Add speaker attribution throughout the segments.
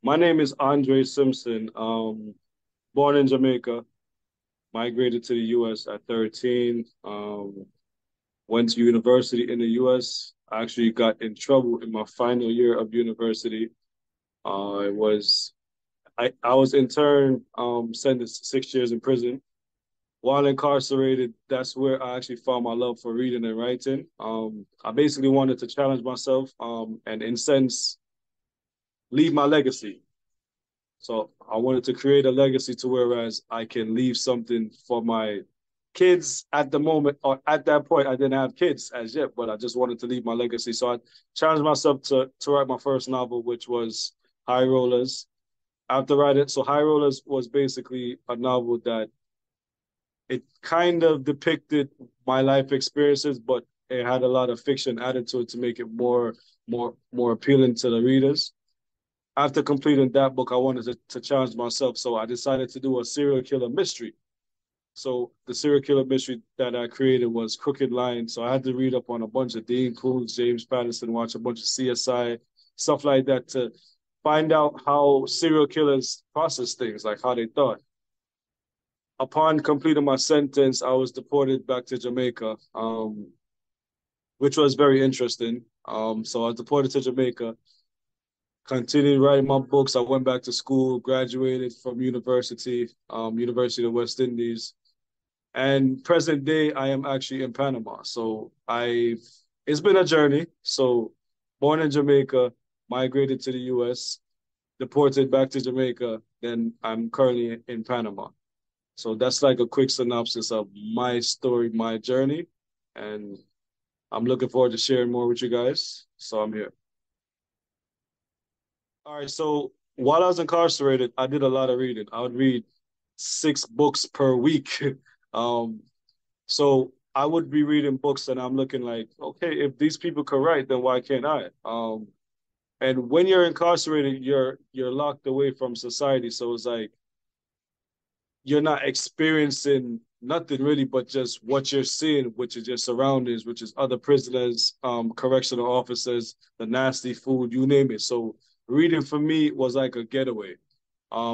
Speaker 1: My name is Andre Simpson. Born in Jamaica, migrated to the U.S. at 13. Went to university in the U.S. I actually got in trouble in my final year of university. It was I was interned, sentenced to 6 years in prison. While incarcerated, that's where I actually found my love for reading and writing. I basically wanted to challenge myself, and in a sense, leave my legacy. So I wanted to create a legacy to whereas I can leave something for my kids at the moment, or at that point, I didn't have kids as yet, but I just wanted to leave my legacy. So I challenged myself to write my first novel, which was High Rollers. After writing, so High Rollers was basically a novel that it kind of depicted my life experiences, but it had a lot of fiction added to it to make it more appealing to the readers. After completing that book, I wanted to challenge myself. So I decided to do a serial killer mystery. So the serial killer mystery that I created was Crooked Line. So I had to read up on a bunch of Dean Koontz, James Patterson, watch a bunch of CSI, stuff like that to find out how serial killers process things, like how they thought. Upon completing my sentence, I was deported back to Jamaica, which was very interesting. So I was deported to Jamaica, continued writing my books. I went back to school, graduated from University of West Indies, and present day I am actually in Panama. So I, it's been a journey. So born in Jamaica, migrated to the U.S., deported back to Jamaica, then I'm currently in Panama. So that's like a quick synopsis of my story, my journey, and I'm looking forward to sharing more with you guys. So I'm here. All right. So while I was incarcerated, I did a lot of reading. I would read 6 books per week. um, so I would be reading books and I'm looking like, okay, if these people could write, then why can't I? And when you're incarcerated, you're locked away from society. So it's like you're not experiencing nothing really but just what you're seeing, which is your surroundings, which is other prisoners, correctional officers, the nasty food, you name it. So reading for me was like a getaway.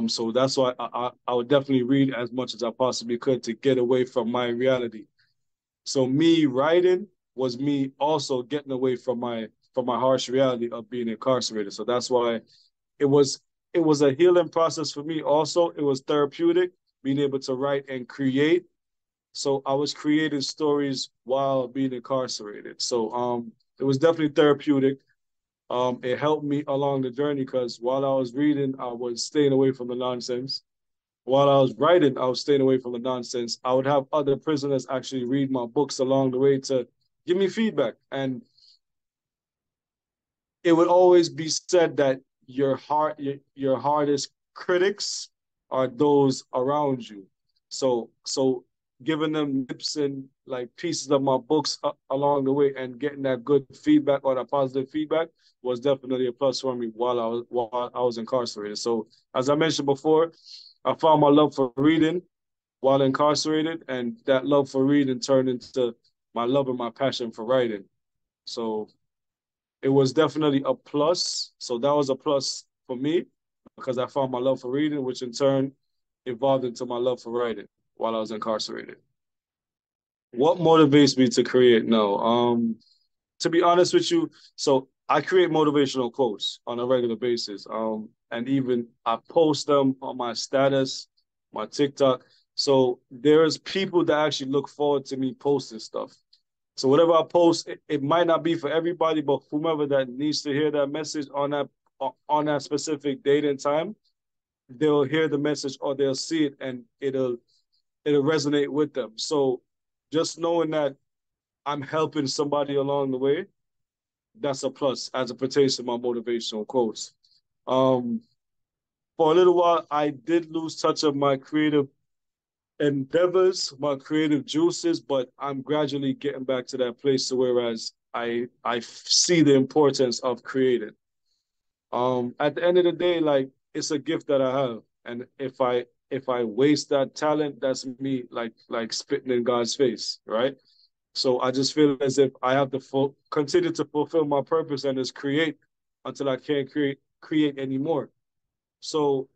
Speaker 1: So that's why I would definitely read as much as I possibly could to get away from my reality. So me writing was me also getting away from my harsh reality of being incarcerated. So that's why it was it was a healing process for me also. It was therapeutic, being able to write and create. So I was creating stories while being incarcerated. So it was definitely therapeutic. It helped me along the journey because while I was reading, I was staying away from the nonsense. While I was writing, I was staying away from the nonsense. I would have other prisoners actually read my books along the way to give me feedback. And it would always be said that your hardest critics are those around you. So giving them lips and like pieces of my books along the way and getting that good feedback or that positive feedback was definitely a plus for me while I was incarcerated. So as I mentioned before, I found my love for reading while incarcerated, and that love for reading turned into my love and my passion for writing. So it was definitely a plus. So that was a plus for me because I found my love for reading, which in turn evolved into my love for writing while I was incarcerated. What motivates me to create? No. To be honest with you, so I create motivational quotes on a regular basis. And even I post them on my status, my TikTok. So there's people that actually look forward to me posting stuff. So whatever I post, it might not be for everybody, but whomever that needs to hear that message on that specific date and time, they'll hear the message or they'll see it and it'll resonate with them. So just knowing that I'm helping somebody along the way, that's a plus as it pertains to my motivational quotes. Um, for a little while, I did lose touch of my creative endeavors, my creative juices, but I'm gradually getting back to that place to whereas I see the importance of creating. At the end of the day, like it's a gift that I have, and if I waste that talent, that's me like spitting in God's face, right? So I just feel as if I have to continue to fulfill my purpose and just create until I can't create anymore. So,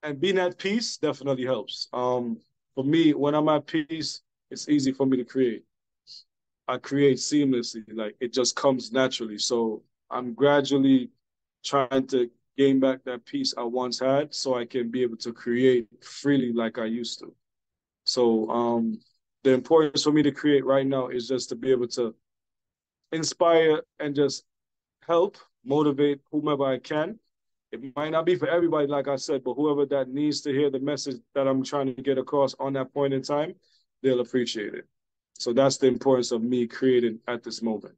Speaker 1: and being at peace definitely helps. For me, when I'm at peace, it's easy for me to create. I create seamlessly, like it just comes naturally. So I'm gradually trying to gain back that peace I once had so I can be able to create freely like I used to. So the importance for me to create right now is just to be able to inspire and just help motivate whomever I can. It might not be for everybody, like I said, but whoever that needs to hear the message that I'm trying to get across on that point in time, they'll appreciate it. So that's the importance of me creating at this moment.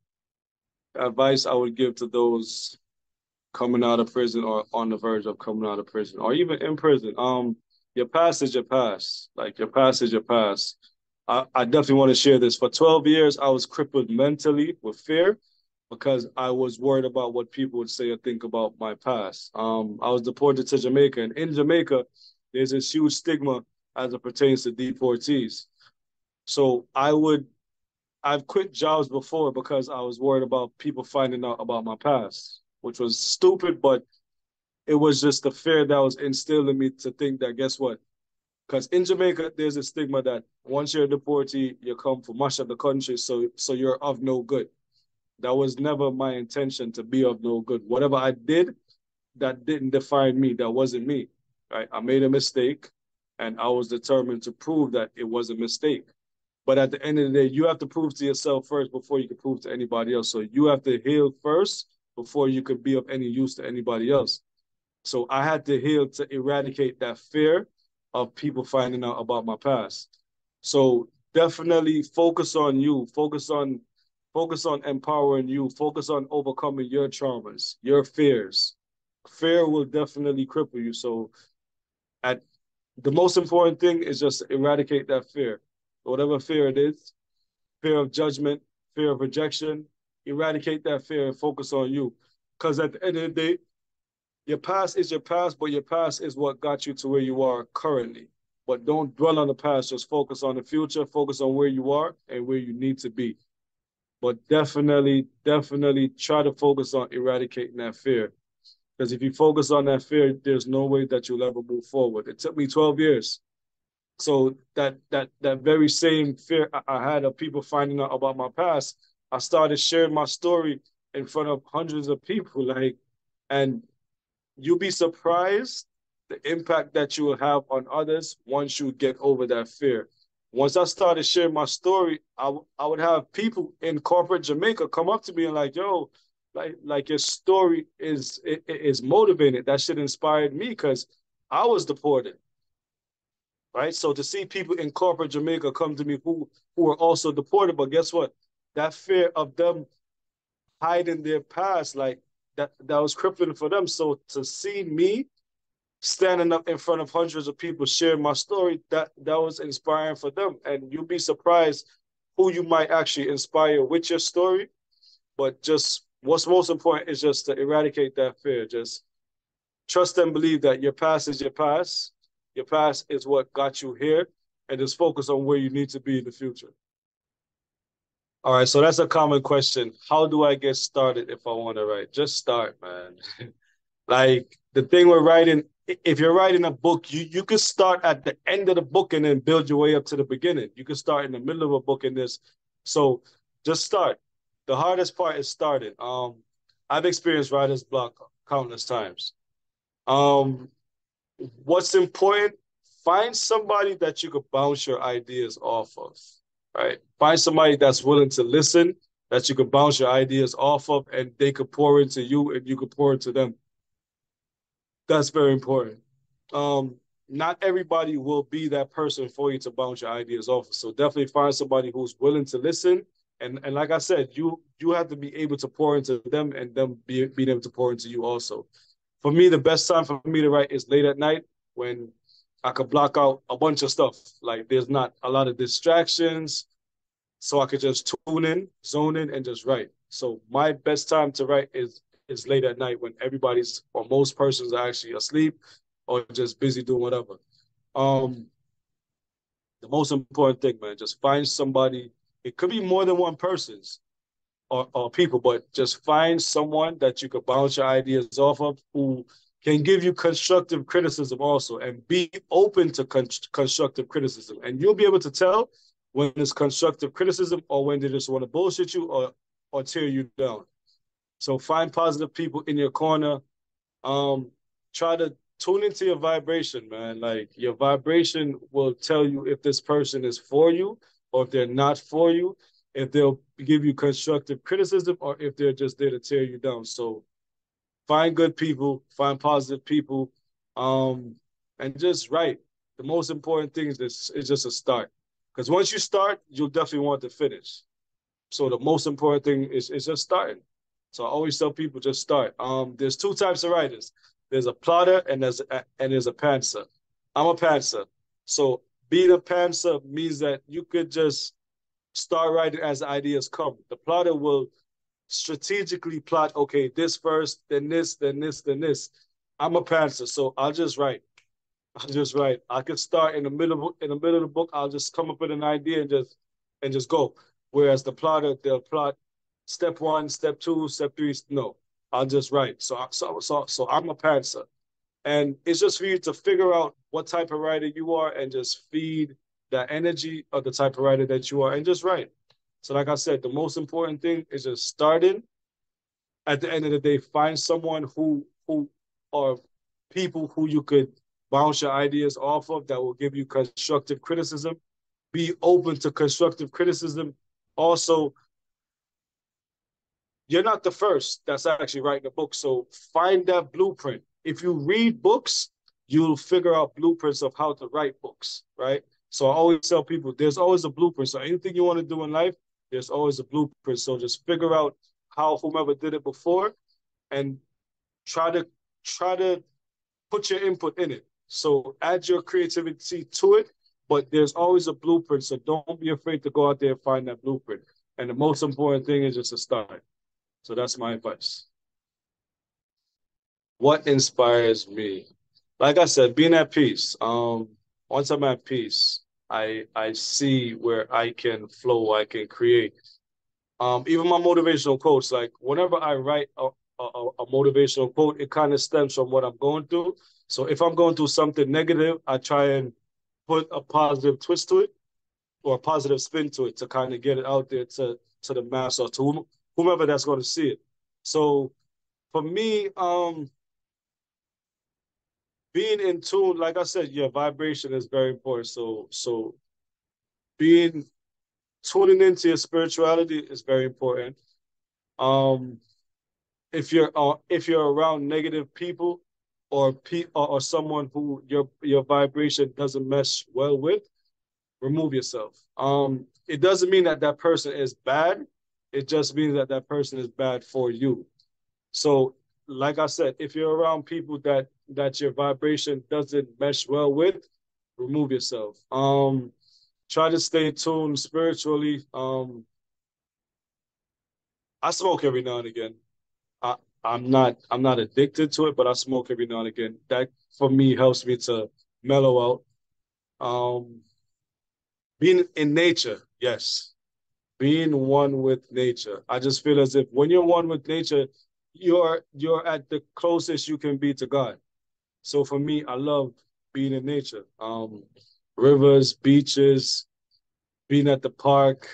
Speaker 1: Advice I would give to those coming out of prison or on the verge of coming out of prison or even in prison. Your past is your past. Like your past is your past. I definitely want to share this. For 12 years, I was crippled mentally with fear because I was worried about what people would say or think about my past. I was deported to Jamaica, and in Jamaica, there's this huge stigma as it pertains to deportees. So I've quit jobs before because I was worried about people finding out about my past, which was stupid, but it was just the fear that was instilled in me to think that guess what? Because in Jamaica, there's a stigma that once you're a deportee, you come from much of the country, so you're of no good. That was never my intention to be of no good. Whatever I did, that didn't define me. That wasn't me. Right? I made a mistake, and I was determined to prove that it was a mistake. But at the end of the day, you have to prove to yourself first before you can prove to anybody else. So you have to heal first before you could be of any use to anybody else. So I had to heal to eradicate that fear of people finding out about my past. So definitely focus on you, focus on empowering you, focus on overcoming your traumas, your fears. Fear will definitely cripple you. So at the most important thing is just eradicate that fear. Whatever fear it is, fear of judgment, fear of rejection, eradicate that fear and focus on you. Because at the end of the day, your past is your past, but your past is what got you to where you are currently. But don't dwell on the past, just focus on the future, focus on where you are and where you need to be. But definitely try to focus on eradicating that fear. Because if you focus on that fear, there's no way that you'll ever move forward. It took me 12 years. So that very same fear I had of people finding out about my past, I started sharing my story in front of hundreds of people. And you'll be surprised the impact that you will have on others once you get over that fear. Once I started sharing my story, I would have people in corporate Jamaica come up to me and like, yo, like your story is motivating. That shit inspired me because I was deported, right? So to see people in corporate Jamaica come to me who are also deported, but guess what? That fear of them hiding their past, like that was crippling for them. So to see me standing up in front of hundreds of people sharing my story, that was inspiring for them. And you'll be surprised who you might actually inspire with your story. But just what's most important is just to eradicate that fear. Just trust and believe that your past is your past. Your past is what got you here, and just focus on where you need to be in the future. All right, so that's a common question. How do I get started if I want to write? Just start, man. Like the thing with writing, if you're writing a book, you could start at the end of the book and then build your way up to the beginning. You could start in the middle of a book and this. So just start. The hardest part is starting. I've experienced writer's block countless times. Um, what's important? Find somebody that you could bounce your ideas off of. Right? Find somebody that's willing to listen, that you could bounce your ideas off of, and they could pour into you, and you could pour into them. That's very important. Not everybody will be that person for you to bounce your ideas off. So definitely find somebody who's willing to listen. And like I said, you have to be able to pour into them and them being able to pour into you also. For me, the best time for me to write is late at night when I could block out a bunch of stuff. Like there's not a lot of distractions. So I could just tune in, zone in, and just write. So my best time to write is late at night when everybody's or most persons are actually asleep or just busy doing whatever. Um, the most important thing, man, just find somebody. It could be more than one person's or people, but just find someone that you could bounce your ideas off of who can give you constructive criticism also, and be open to constructive criticism. And you'll be able to tell when it's constructive criticism or when they just want to bullshit you or tear you down. So find positive people in your corner. Try to tune into your vibration, man. Like your vibration will tell you if this person is for you or if they're not for you, if they'll give you constructive criticism or if they're just there to tear you down. So find good people, find positive people, and just write. The most important thing is just a start. Because once you start, you'll definitely want to finish. So the most important thing is just starting. So I always tell people just start. There's two types of writers. There's a plotter and there's a pantser. I'm a pantser. So being a pantser means that you could just start writing as ideas come. The plotter will strategically plot, okay, this first, then this, then this, then this. I'm a pantser, so I'll just write. I'll just write. I could start in the middle of the book. I'll just come up with an idea and just go. Whereas the plotter, they'll plot step one, step two, step three. No, I'll just write. So I'm a pantser, and it's just for you to figure out what type of writer you are and just feed the energy of the type of writer that you are and just write. So, like I said, the most important thing is just starting. At the end of the day, find someone who are people who you could bounce your ideas off of that will give you constructive criticism. Be open to constructive criticism. Also, you're not the first that's actually writing a book. So find that blueprint. If you read books, you'll figure out blueprints of how to write books, right? So I always tell people there's always a blueprint. So anything you want to do in life, there's always a blueprint. So just figure out how whomever did it before and try to try to put your input in it. So add your creativity to it, but there's always a blueprint. So don't be afraid to go out there and find that blueprint. And the most important thing is just to start. So that's my advice. What inspires me? Like I said, being at peace. Once I'm at peace, I see where I can flow, I can create. Even my motivational quotes, like whenever I write a motivational quote, it kind of stems from what I'm going through. So if I'm going through something negative, I try and put a positive twist to it or a positive spin to it to kind of get it out there to the mass or to whomever that's going to see it. So for me, being in tune, like I said, your vibration is very important. So being tuning into your spirituality is very important. Um, if you're around negative people or someone who your vibration doesn't mesh well with, remove yourself. It doesn't mean that that person is bad. It just means that that person is bad for you. So, like I said, if you're around people that your vibration doesn't mesh well with, remove yourself. Try to stay tuned spiritually. I smoke every now and again. I, I'm not addicted to it, but I smoke every now and again. That for me helps me to mellow out. Um, being in nature, yes. Being one with nature. I just feel as if when you're one with nature, you're at the closest you can be to God. So for me, I love being in nature. Rivers, beaches, being at the park,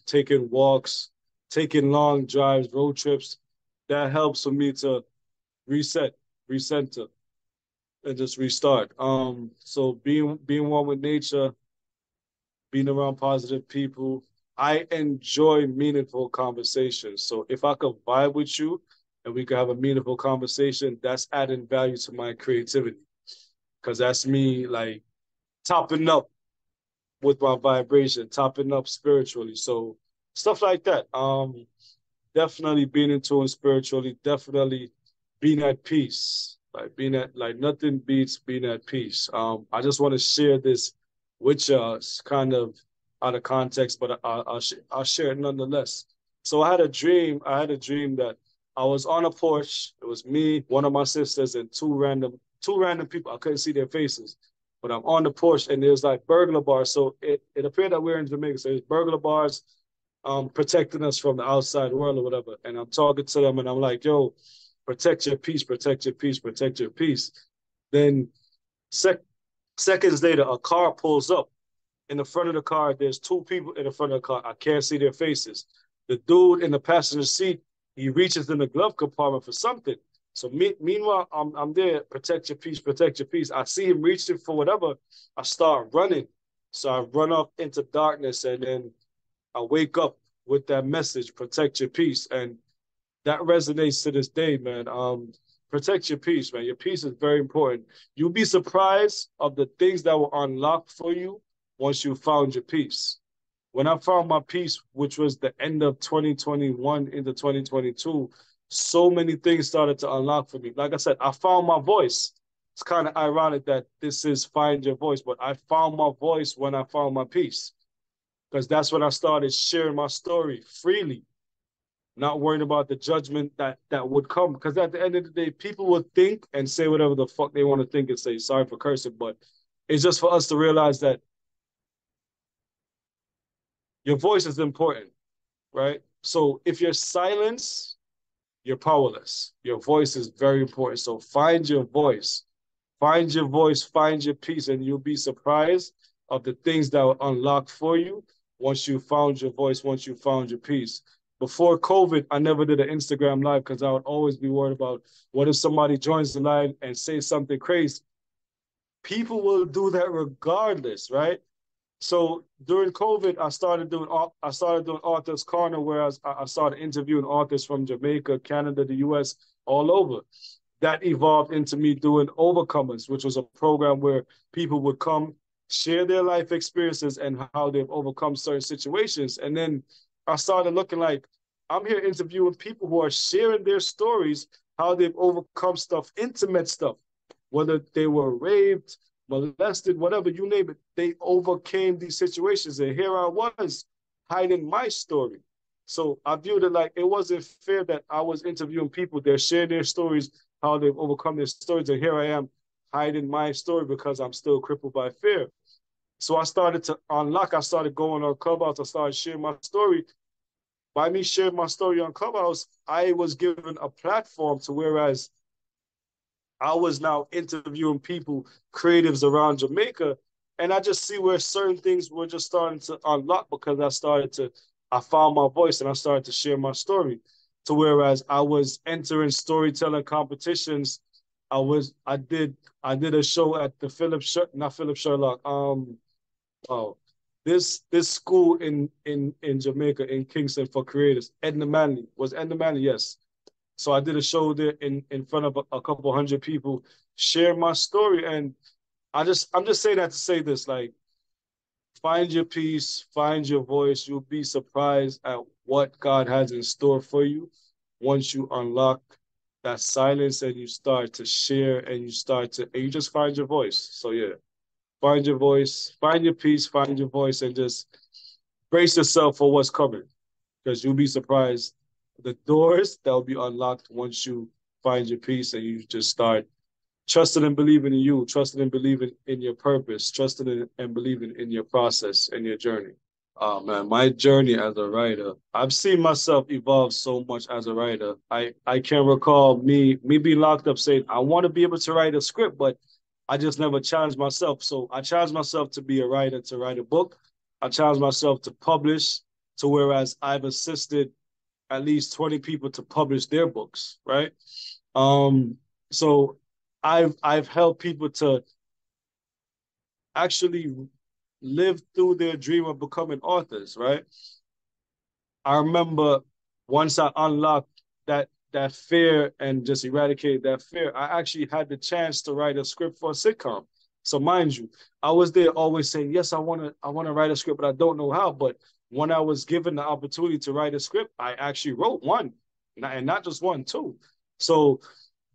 Speaker 1: taking walks, taking long drives, road trips. That helps for me to reset, recenter, and just restart. So being one with nature, being around positive people. I enjoy meaningful conversations. So if I could vibe with you and we could have a meaningful conversation, that's adding value to my creativity. Because that's me like topping up with my vibration, topping up spiritually. So stuff like that. Definitely being in tune spiritually, definitely being at peace. Like nothing beats being at peace. I just want to share this with you, kind of out of context, but I'll share it nonetheless. So I had a dream that I was on a porch. It was me, one of my sisters, and two random people. I couldn't see their faces, but I'm on the porch, and there's like burglar bars. So it appeared that we're in Jamaica. So there's burglar bars protecting us from the outside world or whatever. And I'm talking to them and I'm like, yo, protect your peace, protect your peace, protect your peace. Then sec seconds later, a car pulls up. In the front of the car, there's two people in the front of the car. I can't see their faces. The dude in the passenger seat, he reaches in the glove compartment for something. So meanwhile, I'm there. Protect your peace. Protect your peace. I see him reaching for whatever. I start running. So I run off into darkness, and then I wake up with that message: protect your peace. And that resonates to this day, man. Protect your peace, man. Your peace is very important. You'll be surprised of the things that will unlock for you once you found your peace. When I found my peace, which was the end of 2021 into 2022, so many things started to unlock for me. Like I said, I found my voice. It's kind of ironic that this is find your voice, but I found my voice when I found my peace, because that's when I started sharing my story freely, not worrying about the judgment that would come. Because at the end of the day, people will think and say whatever the fuck they want to think and say. Sorry for cursing, but it's just for us to realize that your voice is important, right? So if you're silenced, you're powerless. Your voice is very important. So find your voice. Find your voice, find your peace, and you'll be surprised of the things that will unlock for you once you found your voice, once you found your peace. Before COVID, I never did an Instagram live because I would always be worried about what if somebody joins the live and say something crazy. People will do that regardless, right? So during COVID, I started doing Authors Corner, where I started interviewing authors from Jamaica, Canada, the US, all over. That evolved into me doing Overcomers, which was a program where people would come share their life experiences and how they've overcome certain situations. And then I started looking like I'm here interviewing people who are sharing their stories, how they've overcome stuff, intimate stuff, whether they were raped, molested, whatever, you name it, they overcame these situations. And here I was hiding my story. So I viewed it like it wasn't fair that I was interviewing people, they're sharing their stories, how they've overcome their stories. And here I am hiding my story because I'm still crippled by fear. So I started to unlock, I started going on Clubhouse, I started sharing my story. By me sharing my story on Clubhouse, I was given a platform to whereas I was now interviewing people, creatives around Jamaica, and I just see where certain things were just starting to unlock because I found my voice and I started to share my story. To whereas I was entering storytelling competitions, I did a show at the not Philip Sherlock, oh, this school in Jamaica in Kingston for creators. Edna Manley was Edna Manley, yes. So I did a show there in front of a couple hundred people, share my story. And I'm just saying that to say this, like, find your peace, find your voice. You'll be surprised at what God has in store for you once you unlock that silence and you start to share and and you just find your voice. So yeah, find your voice, find your peace, find your voice, and just brace yourself for what's coming, because you'll be surprised the doors that will be unlocked once you find your peace and you just start trusting and believing in you, trusting and believing in your purpose, trusting and believing in your process and your journey. Oh man, my journey as a writer, I've seen myself evolve so much as a writer. I can recall me being locked up saying I want to be able to write a script, but I just never challenged myself. So I challenged myself to be a writer, to write a book. I challenged myself to publish, to whereas I've assisted at least 20 people to publish their books, right? So I've helped people to actually live through their dream of becoming authors, right? I remember once I unlocked that fear and just eradicated that fear, I actually had the chance to write a script for a sitcom. So mind you, I was there always saying, yes, I wanna write a script, but I don't know how. But when I was given the opportunity to write a script, I actually wrote one, and not just one, two. So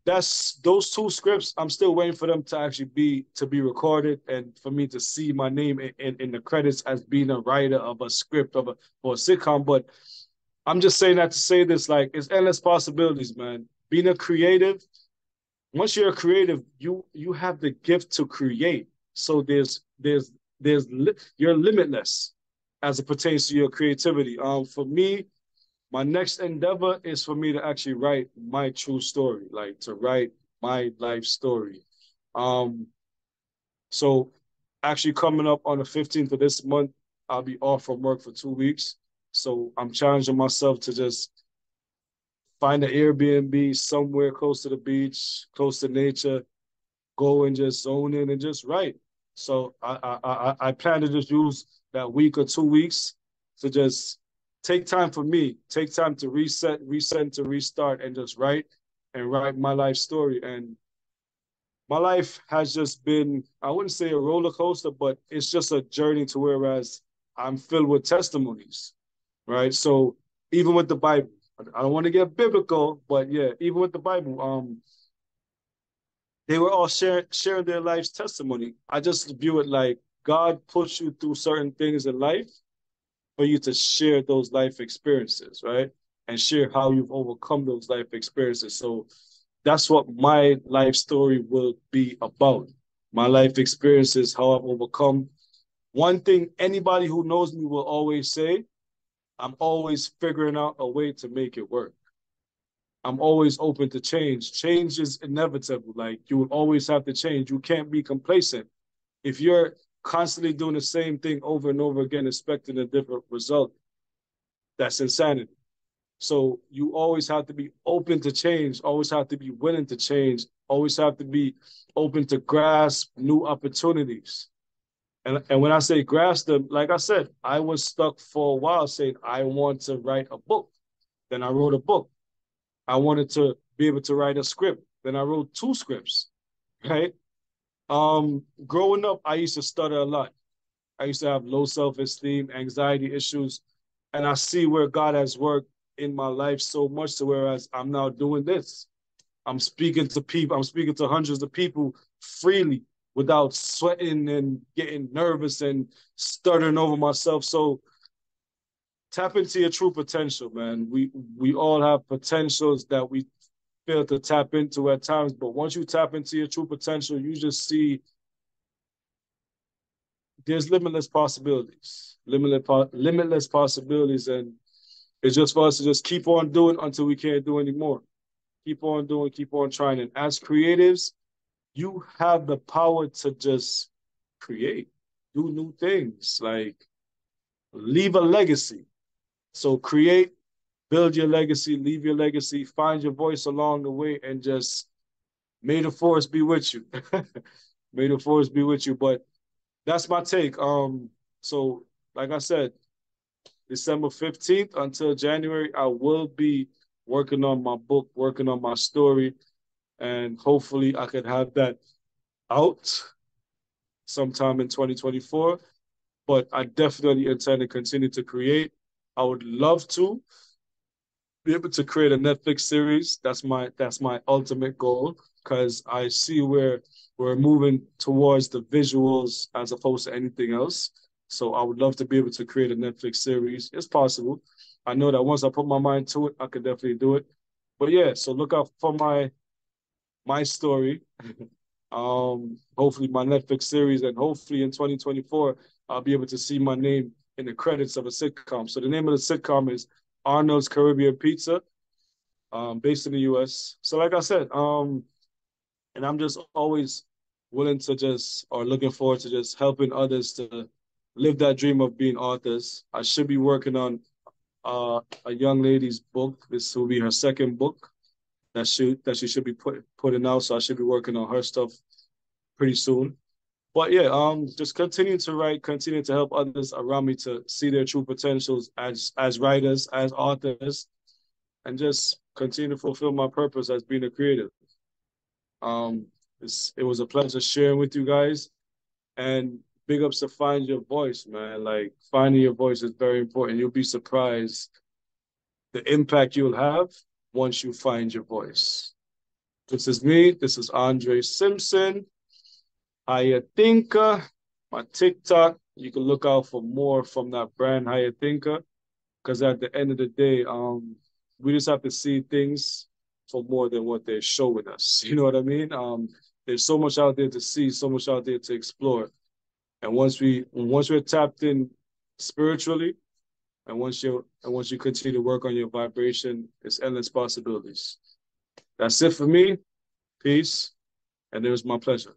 Speaker 1: that's those two scripts. I'm still waiting for them to actually be recorded and for me to see my name in the credits as being a writer of a script for a sitcom. But I'm just saying that to say this, like, it's endless possibilities, man. Being a creative, once you're a creative, you have the gift to create. So you're limitless as it pertains to your creativity. For me, my next endeavor is for me to actually write my true story, like to write my life story. Um, so actually coming up on the 15th of this month, I'll be off from work for 2 weeks. So I'm challenging myself to just find an Airbnb somewhere close to the beach, close to nature, go and just zone in and just write. So I plan to just use that week or 2 weeks to just take time for me, take time to reset to restart and just write and write my life story. And my life has just been, I wouldn't say a roller coaster, but it's just a journey to whereas I'm filled with testimonies, right? So even with the Bible, I don't want to get biblical, but yeah, even with the Bible, they were all sharing their life's testimony. I just view it like God puts you through certain things in life for you to share those life experiences, right? And share how you've overcome those life experiences. So that's what my life story will be about. My life experiences, how I've overcome. One thing anybody who knows me will always say, I'm always figuring out a way to make it work. I'm always open to change. Change is inevitable. Like you will always have to change. You can't be complacent. If you're constantly doing the same thing over and over again, expecting a different result, that's insanity. So you always have to be open to change, always have to be willing to change, always have to be open to grasp new opportunities. And when I say grasp them, like I said, I was stuck for a while saying, I want to write a book. Then I wrote a book. I wanted to be able to write a script. Then I wrote two scripts, right? Growing up, I used to stutter a lot. I used to have low self-esteem, anxiety issues, and I see where God has worked in my life so much to whereas I'm now doing this. I'm speaking to people, I'm speaking to hundreds of people freely without sweating and getting nervous and stuttering over myself. So tap into your true potential, man. We all have potentials that we fail to tap into at times, but once you tap into your true potential, you just see there's limitless possibilities, limitless possibilities, and it's just for us to just keep on doing until we can't do anymore. Keep on doing, keep on trying. And as creatives, you have the power to just create, do new things, like leave a legacy. So create, build your legacy, leave your legacy, find your voice along the way, and just may the force be with you. May the force be with you. But that's my take. So like I said, December 15th until January, I will be working on my book, working on my story, and hopefully I could have that out sometime in 2024. But I definitely intend to continue to create. I would love to be able to create a Netflix series. That's my ultimate goal because I see where we're moving towards the visuals as opposed to anything else. So I would love to be able to create a Netflix series. It's possible. I know that once I put my mind to it, I could definitely do it. But yeah, so look out for my story. Hopefully my Netflix series, and hopefully in 2024, I'll be able to see my name in the credits of a sitcom. So the name of the sitcom is Arnold's Caribbean Pizza, based in the US. So like I said, and I'm just always willing to just or looking forward to just helping others to live that dream of being authors. I should be working on a young lady's book. This will be her second book that she should be putting out. So I should be working on her stuff pretty soon. But yeah, just continue to write, continue to help others around me to see their true potentials as writers, as authors, and just continue to fulfill my purpose as being a creative. Um, it was a pleasure sharing with you guys, and big ups to find your voice, man. Like finding your voice is very important. You'll be surprised the impact you'll have once you find your voice. This is me. This is Andre Simpson. Hayatinka, my TikTok. You can look out for more from that brand Hayatinka, because at the end of the day, we just have to see things for more than what they're showing us. You know what I mean? There's so much out there to see, so much out there to explore. And once we're tapped in spiritually, And once you continue to work on your vibration, it's endless possibilities. That's it for me. Peace. And it was my pleasure.